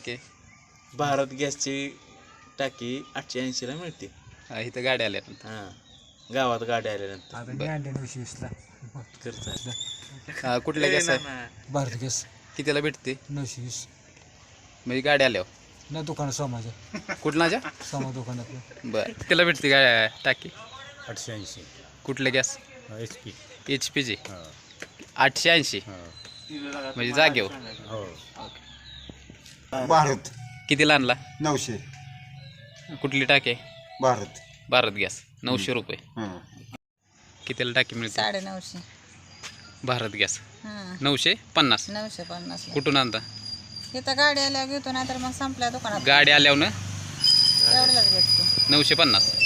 टाकी भारत गॅसची टाकी 880ला मिळते. इथं गाड्या आल्या हां गावात गाड्या आल्यानंतर आता मी आणले 920ला करता कुठल्या गॅस आहे भारत गॅस कितीला भेटते 920 म्हणजे गाड्या आल्यावर ना दुकान सोमाच्या कुठलाच्या सोमा दुकानातलं बरं कितीला भेटते गाड्या टाकी 880 कुठले गॅस HP. HP हो 880 म्हणजे जागेवर हो. भारत कितीला आणला 900 कुठली टाकी भारत भारत गॅस 900 रुपये कितीला टाकी मिळते 950 भारत गॅस हां 950 950 कुठून आणता इथं गाडी आल्यावर घेतो नाही तर मग संपल्या दुकानात गाडी आल्यावर एवढ्यालाच भेटतो 950